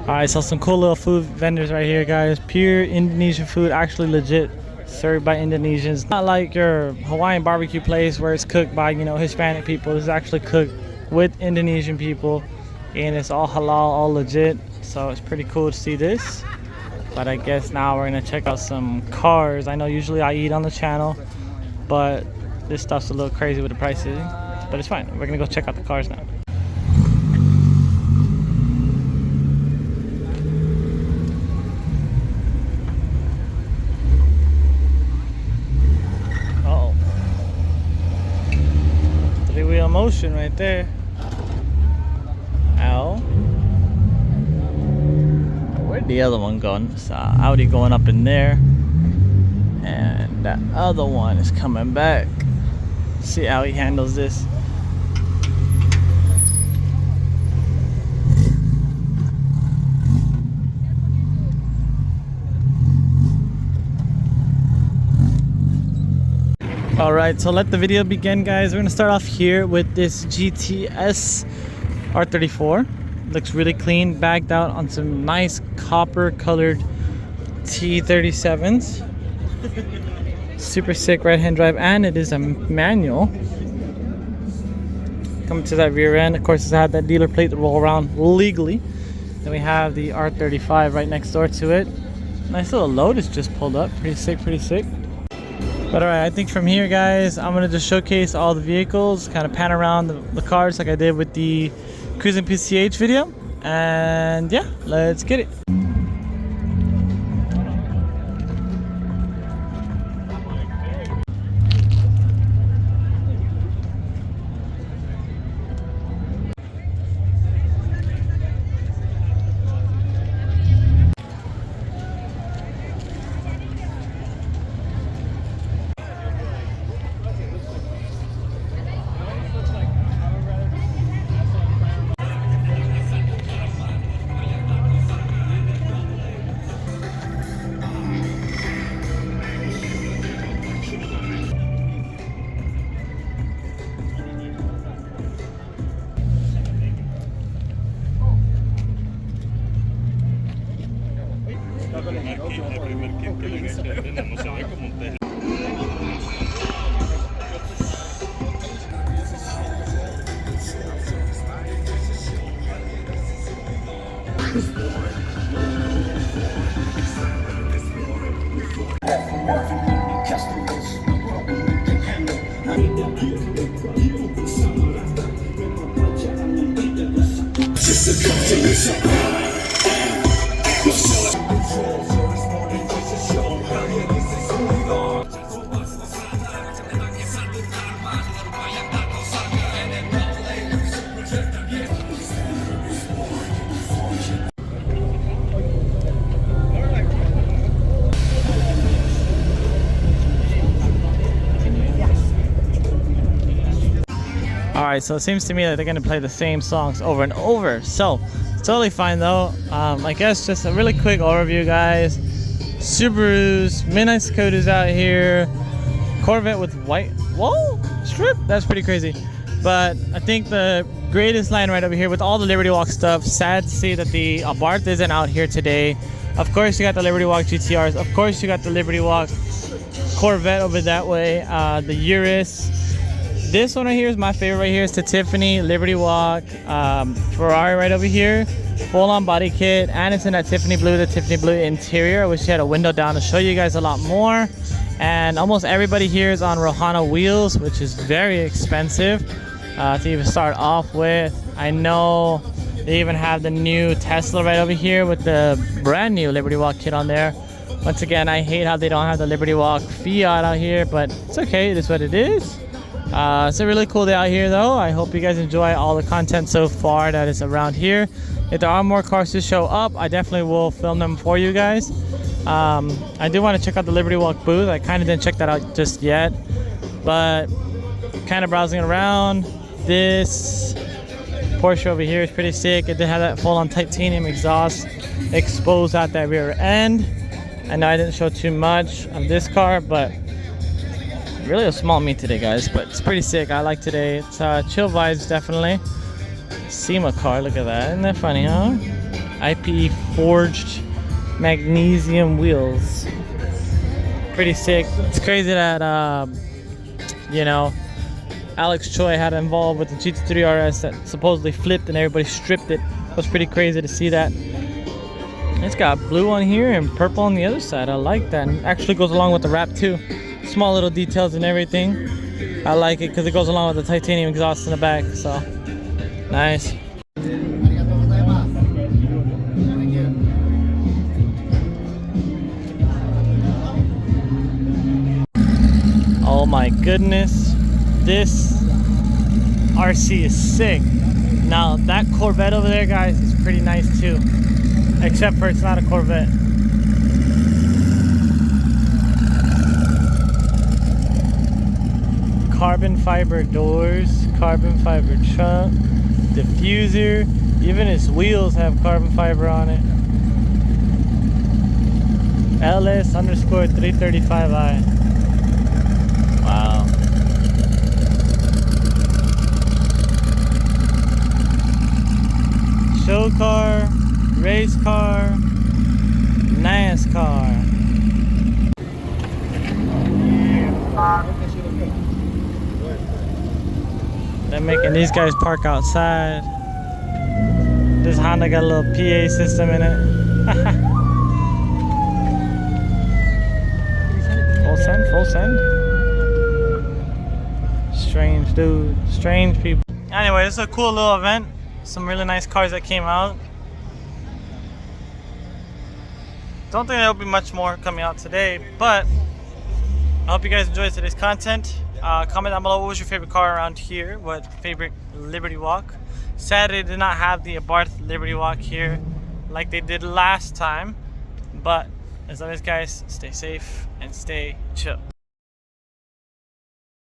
Alright, so some cool little food vendors right here, guys. Pure Indonesian food, actually legit served by Indonesians. Not like your Hawaiian barbecue place where it's cooked by, Hispanic people. This is actually cooked with Indonesian people, and it's all halal, all legit. So it's pretty cool to see this. But I guess now we're gonna check out some cars. I know usually I eat on the channel, but this stuff's a little crazy with the prices. But it's fine. We're gonna go check out the cars now. Three-wheel motion right there. Ow. Where'd the other one go? It's Audi going up in there. And that other one is coming back. See how he handles this. Alright, so let the video begin, guys. We're gonna start off here with this GTS R34. Looks really clean, bagged out on some nice copper colored T37s. Super sick right hand drive, and it is a manual. Coming to that rear end, of course, it's had that dealer plate to roll around legally. Then we have the R35 right next door to it. Nice little Lotus just pulled up. Pretty sick, pretty sick. But alright, I think from here, guys, I'm going to just showcase all the vehicles, kind of pan around the cars like I did with the Cruising PCH video. And yeah, let's get it. Alright, so it seems to me that they're going to play the same songs over and over. So, it's totally fine though. I guess just a really quick overview, guys. Subarus, Midnight Dakotas out here. Corvette with white wall strip. That's pretty crazy. But I think the greatest line right over here with all the Liberty Walk stuff. Sad to see that the Abarth isn't out here today. Of course, you got the Liberty Walk GTRs. Of course, you got the Liberty Walk Corvette over that way. The Urus. This one right here is my favorite right here. It's the Tiffany Liberty Walk Ferrari right over here. Full-on body kit, and it's in that Tiffany blue, the Tiffany blue interior. I wish you had a window down to show you guys a lot more. And almost everybody here is on Rohana wheels, which is very expensive to even start off with. I know they even have the new Tesla right over here with the brand new Liberty Walk kit on there. Once again, I hate how they don't have the Liberty Walk Fiat out here, but it's okay. It is what it is. It's a really cool day out here though. I hope you guys enjoy all the content so far that is around here. If there are more cars to show up, I definitely will film them for you guys. I do want to check out the Liberty Walk booth. I kind of didn't check that out just yet, but kind of browsing around. This Porsche over here is pretty sick. It did have that full-on titanium exhaust exposed out that rear end. I know I didn't show too much of this car, but really a small meet today, guys, but it's pretty sick. I like today. It's chill vibes, definitely. Sema car, look at that. Isn't that funny, huh? IPE forged magnesium wheels. Pretty sick. It's crazy that you know, Alex Choi had involved with the GT3 RS that supposedly flipped and everybody stripped it. It was pretty crazy to see that. It's got blue on here and purple on the other side. I like that. And it actually goes along with the wrap too. Small little details and everything. I like it because it goes along with the titanium exhaust in the back. So nice. Oh my goodness, this RC is sick. Now that Corvette over there, guys, is pretty nice too, except for it's not a Corvette. Carbon fiber doors, carbon fiber trunk, diffuser, even its wheels have carbon fiber on it. LS_335i. Wow. Show car, race car, NASCAR. They're making these guys park outside. This Honda got a little PA system in it. Full send, full send. Strange dude, strange people. Anyway, this is a cool little event. Some really nice cars that came out. Don't think there'll be much more coming out today, but I hope you guys enjoyed today's content. Comment down below what was your favorite car around here, what favorite Liberty Walk. Sadly, did not have the Abarth Liberty Walk here like they did last time, but as always guys, stay safe and stay chill.